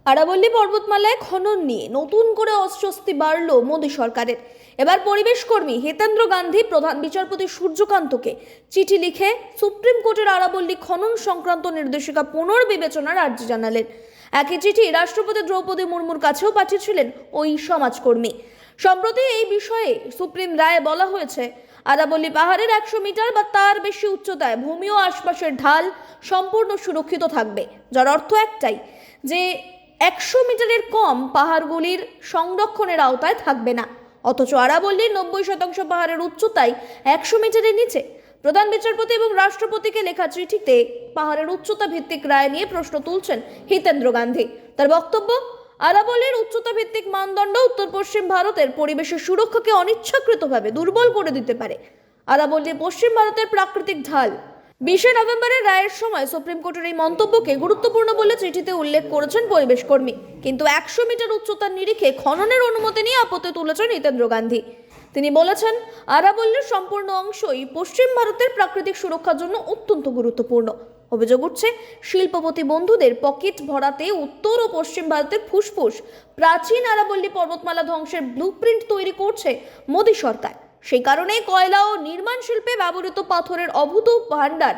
আরাবল্লী পর্বতমালায় খনন নিয়ে নতুন করে অস্বস্তি বাড়ল মোদী সরকারের। এবার পরিবেশ কর্মী হিতেন্দ্র গান্ধী প্রধান বিচারপতি সূর্যকান্তকে চিঠি লিখে সুপ্রিম কোর্টের আরাবল্লী খনন সংক্রান্ত নির্দেশিকা পুনর্বিবেচনার আর্জি জানালেন। একই চিঠি রাষ্ট্রপতি দ্রৌপদী মুর্মুর কাছেও পাঠিয়েছিলেন ওই সমাজকর্মী। সম্প্রতি এই বিষয়ে সুপ্রিম রায়ে বলা হয়েছে, আরাবল্লী পাহাড়ের 100 মিটার বা তার বেশি উচ্চতায় ভূমি ও আশপাশের ঢাল সম্পূর্ণ সুরক্ষিত থাকবে, যার অর্থ একটাই যে 100 মিটারের কম পাহাড়গুলির সংরক্ষণের আওতায় থাকবে না। অথচ আরাবল্লীর 90% পাহাড়ের উচ্চতায় 100 মিটারের নিচে। প্রধান বিচারপতি এবং রাষ্ট্রপতিকে লেখা চিঠিতে পাহাড়ের উচ্চতা ভিত্তিক রায় নিয়ে প্রশ্ন তুলছেন হিতেন্দ্র গান্ধী। তার বক্তব্য, আরাবল্লীর উচ্চতা ভিত্তিক মানদণ্ড উত্তর পশ্চিম ভারতের পরিবেশের সুরক্ষাকে অনিচ্ছাকৃতভাবে দুর্বল করে দিতে পারে। আরাবল্লী পশ্চিম ভারতের প্রাকৃতিক ঢাল। 20 নভেম্বরের রায়ের সময় সুপ্রিম কোর্টের এই মন্তব্যকে গুরুত্বপূর্ণ বলে চিঠিতে উল্লেখ করেছেন পরিবেশ কর্মী, কিন্তু 100 মিটার উচ্চতার নিরিখে খননের অনুমতি নিয়ে আপত্তি তুলেছেন হিতেন্দ্র গান্ধী। তিনি বলেছেন, আরাবল্লীর সম্পূর্ণ অংশই পশ্চিম ভারতের প্রাকৃতিক সুরক্ষার জন্য অত্যন্ত গুরুত্বপূর্ণ। অভিযোগ উঠছে, শিল্পপতি বন্ধুদের পকেট ভরাতে উত্তর ও পশ্চিম ভারতের ফুসফুস প্রাচীন আরাবল্লী পর্বতমালা ধ্বংসের ব্লুপ্রিন্ট তৈরি করছে মোদী সরকার। সেই কারণে কয়লা ও নির্মাণ শিল্পে ব্যবহৃত পাথরের অভূত ভাণ্ডার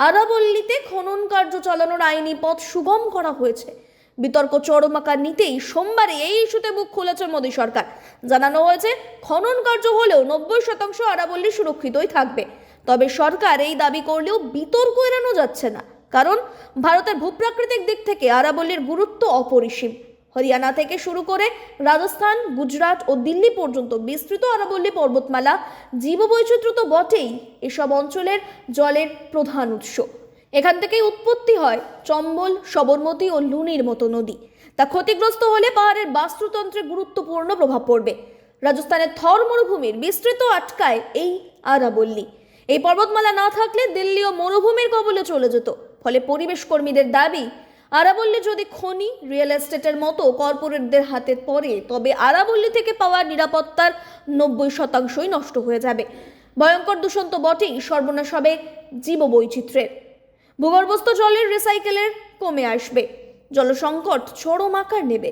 আরাবল্লীতে খনন কার্য চালানোর আইনি পথ সুগম করা হয়েছে। বিতর্ক চরম আকার নিতেই সোমবারে এই ইস্যুতে মুখ খুলেছে মোদী সরকার। জানানো হয়েছে, খনন কার্য হলেও 90% আরাবল্লী সুরক্ষিতই থাকবে। তবে সরকার এই দাবি করলেও বিতর্ক এড়ানো যাচ্ছে না, কারণ ভারতের ভূপ্রাকৃতিক দিক থেকে আরাবল্লীর গুরুত্ব অপরিসীম। হরিয়ানা থেকে শুরু করে রাজস্থান, গুজরাট ও দিল্লি পর্যন্ত বিস্তৃত আরাবল্লী পর্বতমালা জীববৈচিত্র্য তো বটেই, এসব অঞ্চলের জলের প্রধান উৎস। এখান থেকেই উৎপত্তি হয় চম্বল, সবরমতী ও লুনির মতো নদী। তা ক্ষতিগ্রস্ত হলে পাহাড়ের বাস্তুতন্ত্রে গুরুত্বপূর্ণ প্রভাব পড়বে। রাজস্থানের থর মরুভূমির বিস্তৃত আটকায় এই আরাবল্লী। এই পর্বতমালা না থাকলে দিল্লি ও মরুভূমির কবলে চলে যেত। ফলে পরিবেশ কর্মীদের দাবি, আরাবল্লী যদি খনি, রিয়েল এস্টেটের মতো কর্পোরেটদের হাতে পড়ে, তবে আরাবল্লী থেকে পাওয়া নিরাপত্তার 90%ই নষ্ট হয়ে যাবে। ভয়ঙ্কর দূষণ তো বটেই, সর্বনাশ হবে জীববৈচিত্র্যের। ভূগর্ভস্থ জলের রিসাইকেলের কমে আসবে, জলসংকট চরম আকার নেবে।